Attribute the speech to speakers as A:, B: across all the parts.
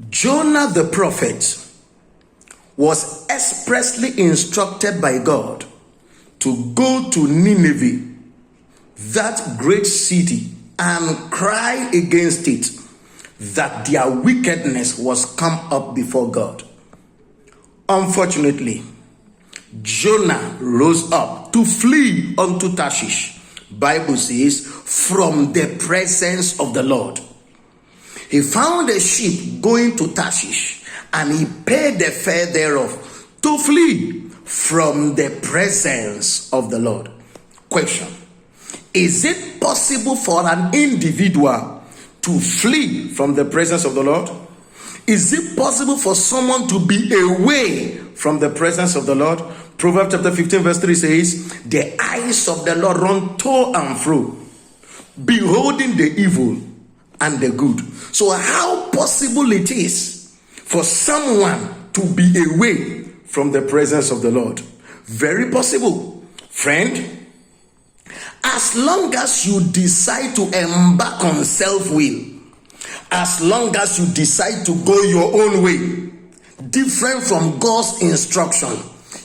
A: Jonah the prophet was expressly instructed by God to go to Nineveh, that great city, and cry against it, that their wickedness was come up before God. Unfortunately, Jonah rose up to flee unto Tarshish. Bible says, from the presence of the Lord. He found a ship going to Tarshish, and he paid the fare thereof to flee from the presence of the Lord. Question: is it possible for an individual to flee from the presence of the Lord? Is it possible for someone to be away from the presence of the Lord? Proverbs chapter 15 verse 3 says, the eyes of the Lord run to and fro, beholding the evil and the good. So how possible it is for someone to be away from the presence of the Lord? Very possible. Friend, as long as you decide to embark on self-will, as long as you decide to go your own way, different from God's instruction,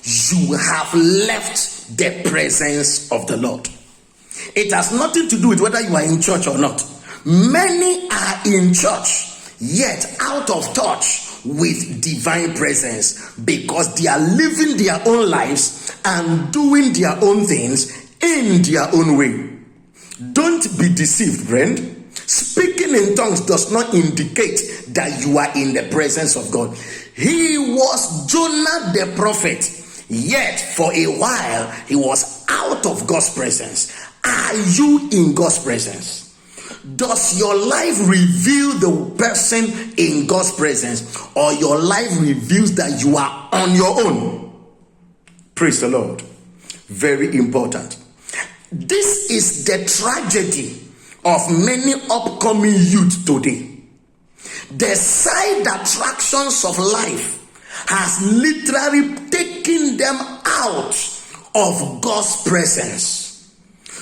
A: you have left the presence of the Lord. It has nothing to do with whether you are in church or not. Many are in church, yet out of touch with divine presence, because they are living their own lives and doing their own things in their own way. Don't be deceived, friend. Speaking in tongues does not indicate that you are in the presence of God. He was Jonah the prophet, yet for a while he was out of God's presence. Are you in God's presence? Does your life reveal the person in God's presence, or your life reveals that you are on your own? Praise the Lord. Very important. This is the tragedy of many upcoming youth today. The side attractions of life has literally taken them out of God's presence.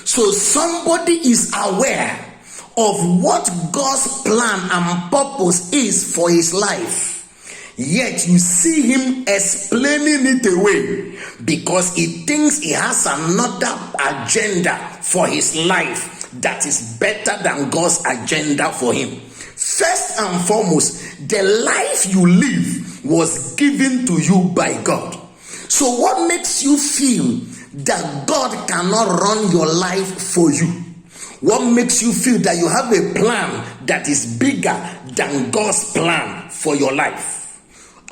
A: So somebody is aware of what God's plan and purpose is for his life, yet you see him explaining it away because he thinks he has another agenda for his life that is better than God's agenda for him. First and foremost, the life you live was given to you by God. So what makes you feel that God cannot run your life for you? What makes you feel that you have a plan that is bigger than God's plan for your life?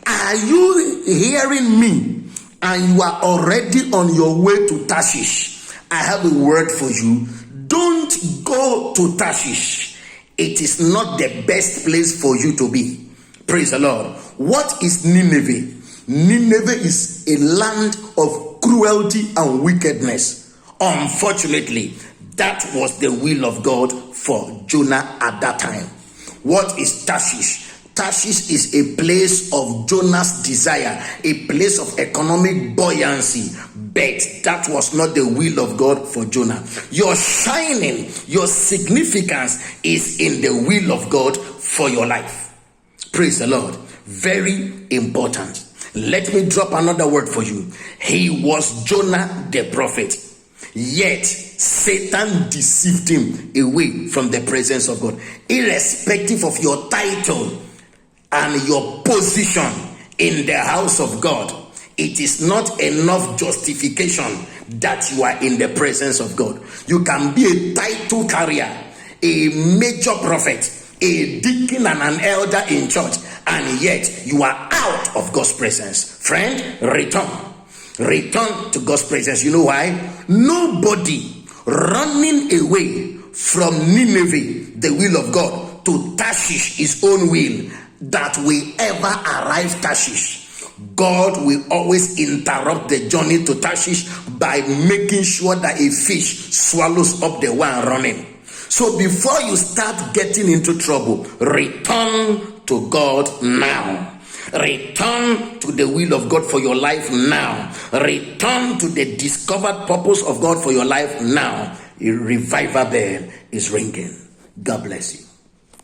A: Are you hearing me and you are already on your way to Tarshish? I have a word for you. Don't go to Tarshish. It is not the best place for you to be. Praise the Lord. What is Nineveh? Nineveh is a land of cruelty and wickedness. Unfortunately, that was the will of God for Jonah at that time. What is Tarshish? Tarshish is a place of Jonah's desire, a place of economic buoyancy, but that was not the will of God for Jonah. Your shining, your significance is in the will of God for your life. Praise the Lord. Very important. Let me drop another word for you. He was Jonah the prophet, yet Satan deceived him away from the presence of God. Irrespective of your title and your position in the house of God, it is not enough justification that you are in the presence of God. You can be a title carrier, a major prophet, a deacon and an elder in church, and yet you are out of God's presence. Friend, return to God's presence. You know why? Nobody running away from Nineveh, the will of God, to Tarshish, his own will, that will ever arrive Tarshish. God will always interrupt the journey to Tarshish by making sure that a fish swallows up the one running. So before you start getting into trouble, return to God now. Return to the will of God for your life now. Return to the discovered purpose of God for your life now. A revival bell is ringing. God bless you.